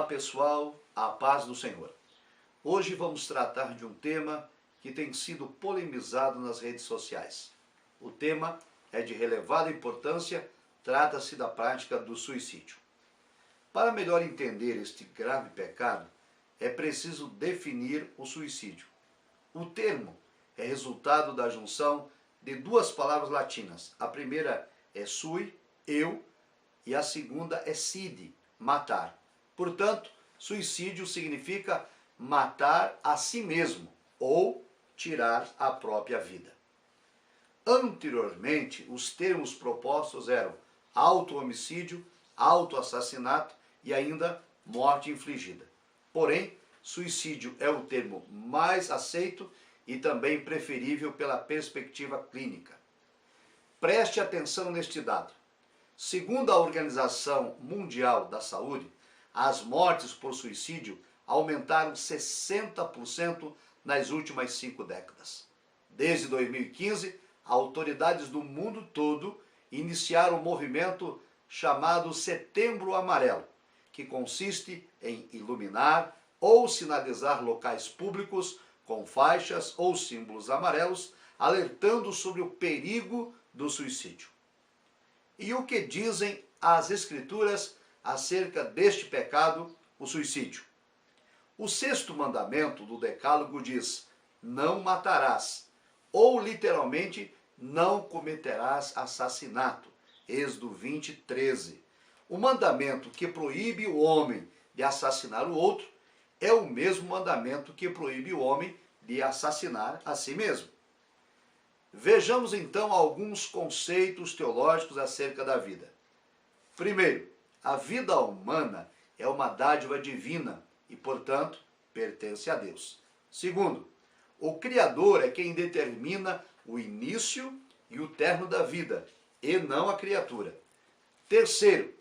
pessoal, a paz do Senhor. Hoje vamos tratar de um tema que tem sido polemizado nas redes sociais. O tema é de relevada importância, trata-se da prática do suicídio. Para melhor entender este grave pecado, é preciso definir o suicídio. O termo é resultado da junção de duas palavras latinas. A primeira é sui, eu, e a segunda é side, matar. Portanto, suicídio significa matar a si mesmo ou tirar a própria vida. Anteriormente, os termos propostos eram auto-homicídio, auto-assassinato e ainda morte infligida. Porém, suicídio é o termo mais aceito e também preferível pela perspectiva clínica. Preste atenção neste dado. Segundo a Organização Mundial da Saúde, as mortes por suicídio aumentaram 60% nas últimas 5 décadas. Desde 2015, autoridades do mundo todo iniciaram um movimento chamado Setembro Amarelo, que consiste em iluminar ou sinalizar locais públicos com faixas ou símbolos amarelos, alertando sobre o perigo do suicídio. E o que dizem as Escrituras acerca deste pecado, o suicídio? O 6º mandamento do Decálogo diz: não matarás, ou literalmente, não cometerás assassinato. Êxodo 20:13. O mandamento que proíbe o homem de assassinar o outro é o mesmo mandamento que proíbe o homem de assassinar a si mesmo. Vejamos então alguns conceitos teológicos acerca da vida. Primeiro, a vida humana é uma dádiva divina e, portanto, pertence a Deus. Segundo, o Criador é quem determina o início e o término da vida, e não a criatura. Terceiro,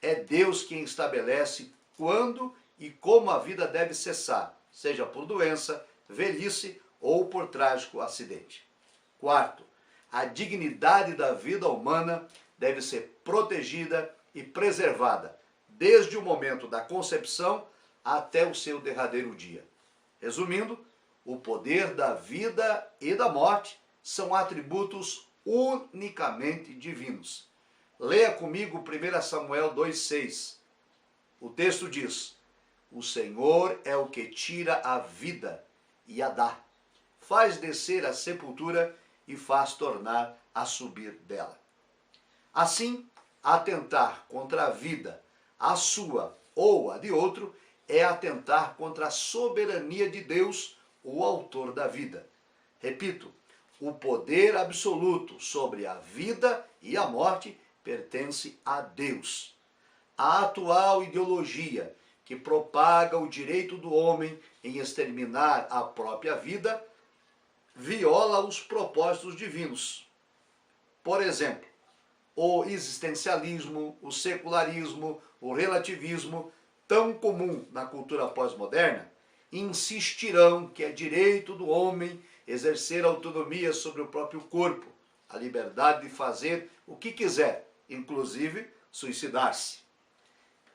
é Deus quem estabelece quando e como a vida deve cessar, seja por doença, velhice ou por trágico acidente. Quarto, a dignidade da vida humana deve ser protegida e preservada, desde o momento da concepção até o seu derradeiro dia. Resumindo, o poder da vida e da morte são atributos unicamente divinos. Leia comigo 1 Samuel 2,6. O texto diz: o Senhor é o que tira a vida e a dá, faz descer a sepultura e faz tornar a subir dela. Assim, atentar contra a vida, a sua ou a de outro, é atentar contra a soberania de Deus, o autor da vida. Repito, o poder absoluto sobre a vida e a morte pertence a Deus. A atual ideologia que propaga o direito do homem em exterminar a própria vida viola os propósitos divinos. Por exemplo, o existencialismo, o secularismo, o relativismo, tão comum na cultura pós-moderna, insistirão que é direito do homem exercer autonomia sobre o próprio corpo, a liberdade de fazer o que quiser, inclusive suicidar-se.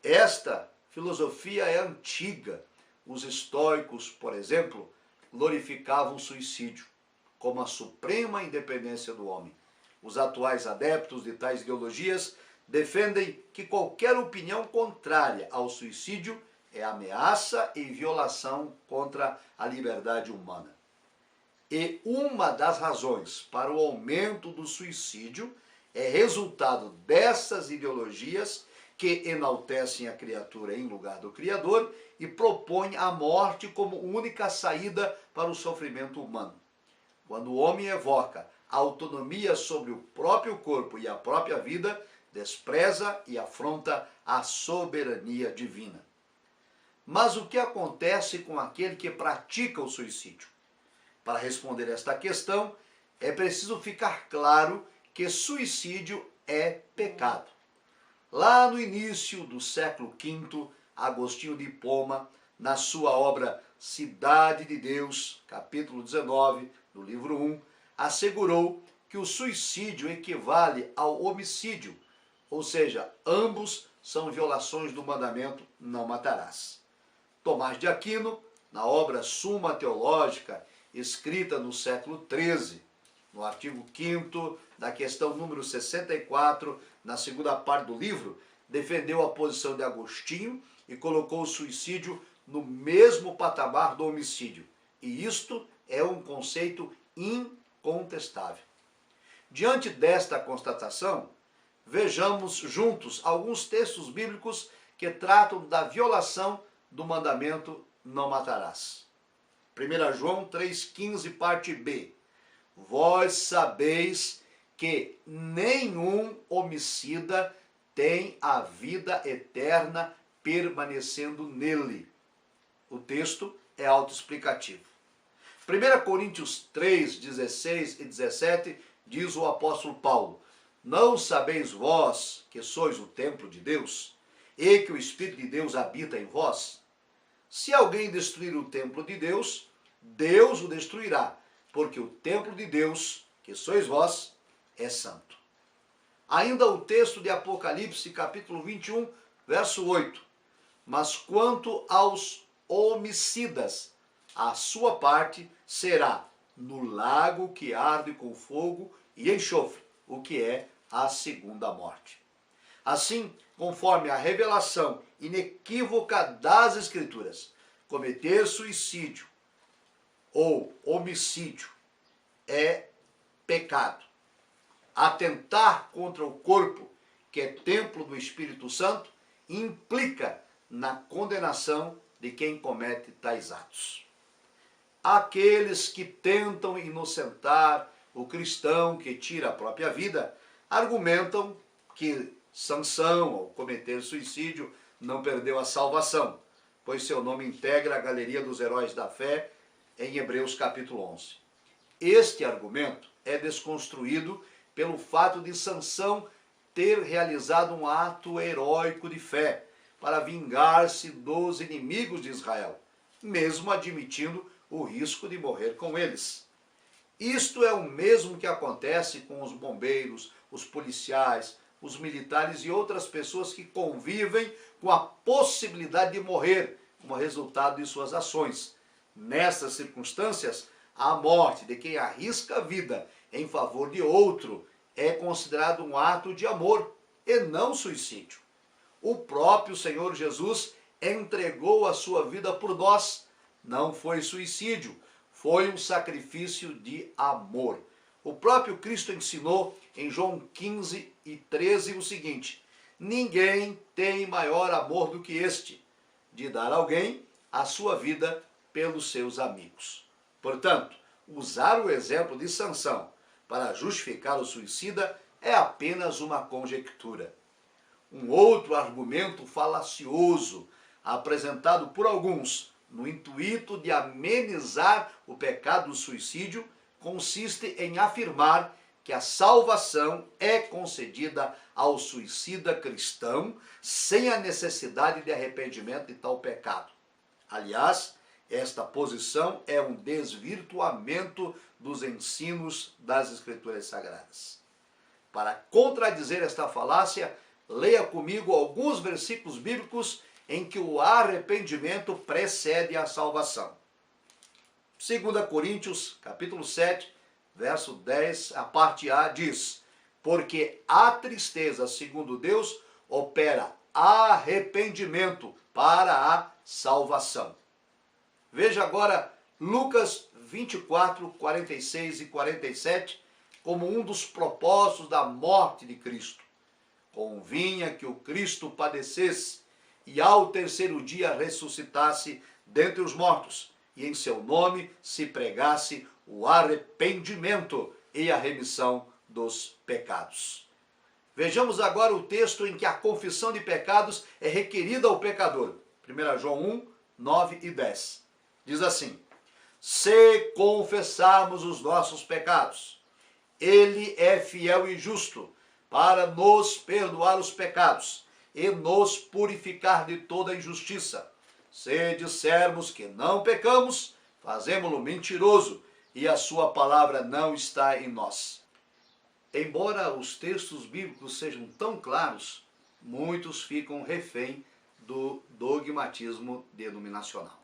Esta filosofia é antiga. Os estoicos, por exemplo, glorificavam o suicídio como a suprema independência do homem. Os atuais adeptos de tais ideologias defendem que qualquer opinião contrária ao suicídio é ameaça e violação contra a liberdade humana. E uma das razões para o aumento do suicídio é resultado dessas ideologias que enaltecem a criatura em lugar do Criador e propõem a morte como única saída para o sofrimento humano. Quando o homem evoca a autonomia sobre o próprio corpo e a própria vida, despreza e afronta a soberania divina. Mas o que acontece com aquele que pratica o suicídio? Para responder esta questão, é preciso ficar claro que suicídio é pecado. Lá no início do século V, Agostinho de Hipona, na sua obra Cidade de Deus, capítulo 19, do livro 1, assegurou que o suicídio equivale ao homicídio, ou seja, ambos são violações do mandamento não matarás. Tomás de Aquino, na obra Suma Teológica, escrita no século XIII, no artigo 5º da questão número 64, na segunda parte do livro, defendeu a posição de Agostinho e colocou o suicídio no mesmo patamar do homicídio. E isto é um conceito incontestável. Diante desta constatação, vejamos juntos alguns textos bíblicos que tratam da violação do mandamento não matarás. 1 João 3,15, parte B. Vós sabeis que nenhum homicida tem a vida eterna permanecendo nele. O texto é autoexplicativo. 1 Coríntios 3, 16 e 17 diz o apóstolo Paulo: não sabeis vós que sois o templo de Deus e que o Espírito de Deus habita em vós? Se alguém destruir o templo de Deus, Deus o destruirá, porque o templo de Deus, que sois vós, é santo. Ainda o texto de Apocalipse, capítulo 21, verso 8. Mas quanto aos homicidas, a sua parte será no lago que arde com fogo e enxofre, o que é a segunda morte. Assim, conforme a revelação inequívoca das Escrituras, cometer suicídio ou homicídio é pecado. Atentar contra o corpo, que é templo do Espírito Santo, implica na condenação de quem comete tais atos. Aqueles que tentam inocentar o cristão que tira a própria vida argumentam que Sansão, ao cometer suicídio, não perdeu a salvação, pois seu nome integra a galeria dos heróis da fé em Hebreus capítulo 11. Este argumento é desconstruído pelo fato de Sansão ter realizado um ato heróico de fé para vingar-se dos inimigos de Israel, mesmo admitindo o risco de morrer com eles. Isto é o mesmo que acontece com os bombeiros, os policiais, os militares e outras pessoas que convivem com a possibilidade de morrer como resultado de suas ações. Nessas circunstâncias, a morte de quem arrisca a vida em favor de outro é considerado um ato de amor e não suicídio. O próprio Senhor Jesus entregou a sua vida por nós. Não foi suicídio, foi um sacrifício de amor. O próprio Cristo ensinou em João 15 e 13 o seguinte: ninguém tem maior amor do que este, de dar alguém a sua vida pelos seus amigos. Portanto, usar o exemplo de Sansão para justificar o suicida é apenas uma conjectura. Um outro argumento falacioso apresentado por alguns no intuito de amenizar o pecado do suicídio consiste em afirmar que a salvação é concedida ao suicida cristão sem a necessidade de arrependimento de tal pecado. Aliás, esta posição é um desvirtuamento dos ensinos das Escrituras Sagradas. Para contradizer esta falácia, leia comigo alguns versículos bíblicos em que o arrependimento precede a salvação. 2 Coríntios, capítulo 7, verso 10, a parte A diz: porque a tristeza, segundo Deus, opera arrependimento para a salvação. Veja agora Lucas 24, 46 e 47 como um dos propósitos da morte de Cristo. Convinha que o Cristo padecesse e ao terceiro dia ressuscitasse dentre os mortos, e em seu nome se pregasse o arrependimento e a remissão dos pecados. Vejamos agora o texto em que a confissão de pecados é requerida ao pecador. 1 João 1, 9 e 10. Diz assim: se confessarmos os nossos pecados, Ele é fiel e justo para nos perdoar os pecados e nos purificar de toda injustiça. Se dissermos que não pecamos, fazemo-lo mentiroso e a sua palavra não está em nós. Embora os textos bíblicos sejam tão claros, muitos ficam refém do dogmatismo denominacional.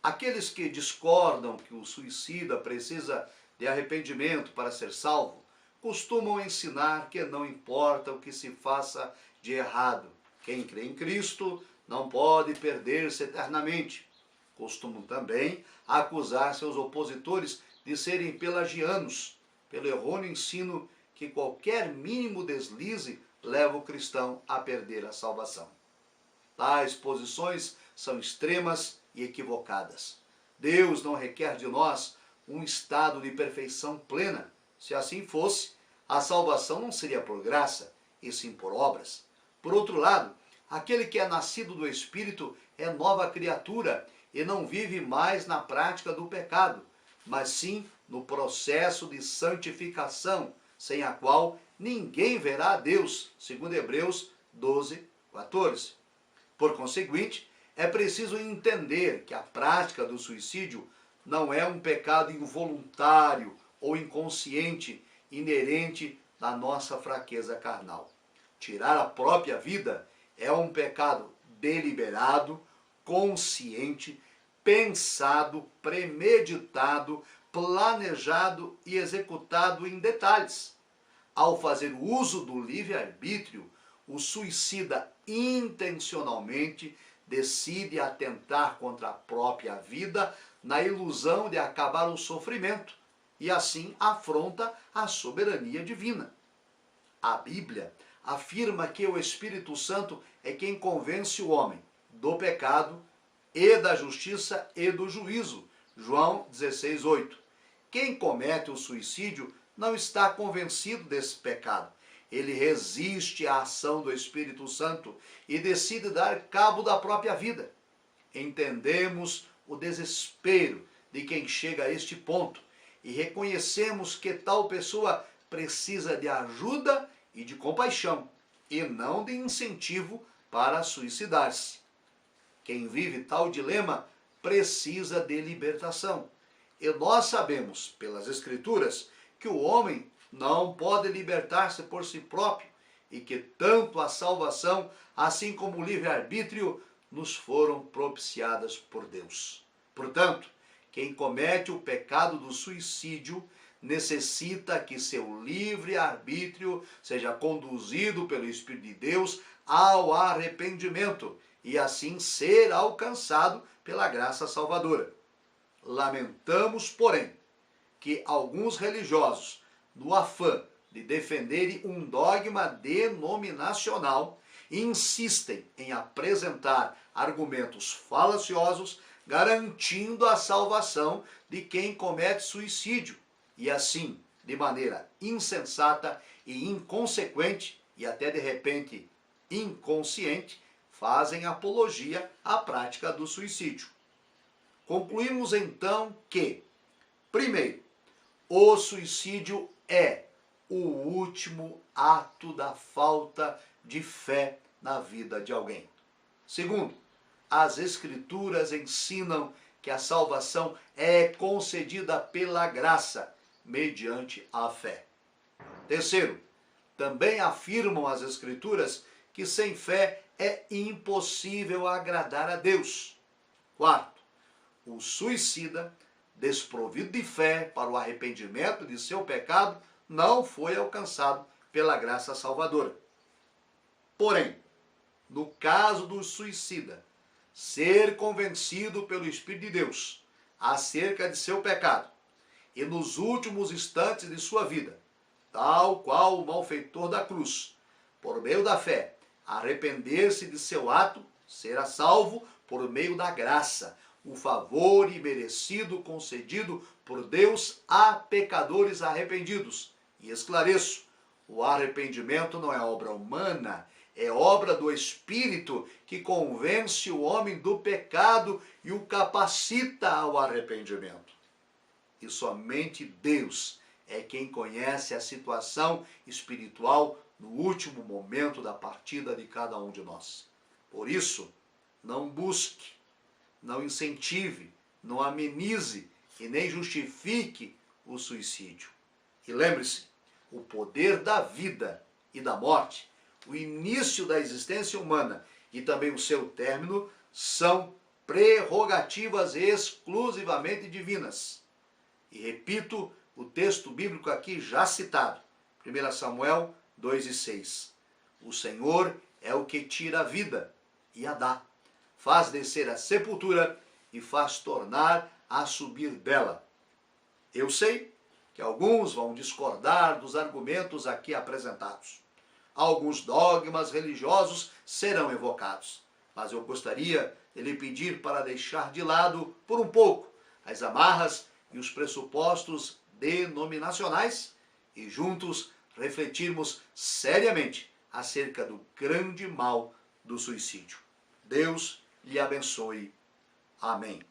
Aqueles que discordam que o suicida precisa de arrependimento para ser salvo, costumam ensinar que não importa o que se faça de errado. Quem crê em Cristo não pode perder-se eternamente. Costumam também acusar seus opositores de serem pelagianos, pelo errôneo ensino que qualquer mínimo deslize leva o cristão a perder a salvação. Tais posições são extremas e equivocadas. Deus não requer de nós um estado de perfeição plena. Se assim fosse, a salvação não seria por graça, e sim por obras. Por outro lado, aquele que é nascido do Espírito é nova criatura e não vive mais na prática do pecado, mas sim no processo de santificação, sem a qual ninguém verá a Deus, segundo Hebreus 12:14. Por conseguinte, é preciso entender que a prática do suicídio não é um pecado involuntário ou inconsciente, inerente da nossa fraqueza carnal. Tirar a própria vida é um pecado deliberado, consciente, pensado, premeditado, planejado e executado em detalhes. Ao fazer uso do livre-arbítrio, o suicida intencionalmente decide atentar contra a própria vida na ilusão de acabar o sofrimento e assim afronta a soberania divina. A Bíblia afirma que o Espírito Santo é quem convence o homem do pecado e da justiça e do juízo. João 16:8. Quem comete o suicídio não está convencido desse pecado. Ele resiste à ação do Espírito Santo e decide dar cabo da própria vida. Entendemos o desespero de quem chega a este ponto e reconhecemos que tal pessoa precisa de ajuda e de compaixão, e não de incentivo para suicidar-se. Quem vive tal dilema precisa de libertação. E nós sabemos, pelas Escrituras, que o homem não pode libertar-se por si próprio e que tanto a salvação, assim como o livre-arbítrio, nos foram propiciadas por Deus. Portanto, quem comete o pecado do suicídio necessita que seu livre-arbítrio seja conduzido pelo Espírito de Deus ao arrependimento e assim ser alcançado pela graça salvadora. Lamentamos, porém, que alguns religiosos, no afã de defenderem um dogma denominacional, insistem em apresentar argumentos falaciosos garantindo a salvação de quem comete suicídio e assim, de maneira insensata e inconsequente e até de repente inconsciente, fazem apologia à prática do suicídio. Concluímos então que, primeiro, o suicídio é o último ato da falta de fé na vida de alguém. Segundo, as Escrituras ensinam que a salvação é concedida pela graça, mediante a fé. Terceiro, também afirmam as Escrituras que sem fé é impossível agradar a Deus. Quarto, o suicida, desprovido de fé para o arrependimento de seu pecado, não foi alcançado pela graça salvadora. Porém, no caso do suicida, ser convencido pelo Espírito de Deus acerca de seu pecado e nos últimos instantes de sua vida, tal qual o malfeitor da cruz, por meio da fé, arrepender-se de seu ato, será salvo por meio da graça, o favor imerecido concedido por Deus a pecadores arrependidos. E esclareço, o arrependimento não é obra humana, é obra do Espírito que convence o homem do pecado e o capacita ao arrependimento. E somente Deus é quem conhece a situação espiritual no último momento da partida de cada um de nós. Por isso, não busque, não incentive, não amenize e nem justifique o suicídio. E lembre-se, o poder da vida e da morte, o início da existência humana e também o seu término são prerrogativas exclusivamente divinas. E repito o texto bíblico aqui já citado, 1 Samuel 2:6. O Senhor é o que tira a vida e a dá, faz descer a sepultura e faz tornar a subir dela. Eu sei que alguns vão discordar dos argumentos aqui apresentados. Alguns dogmas religiosos serão evocados, mas eu gostaria de lhe pedir para deixar de lado, por um pouco, as amarras e os pressupostos denominacionais e juntos refletirmos seriamente acerca do grande mal do suicídio. Deus lhe abençoe. Amém.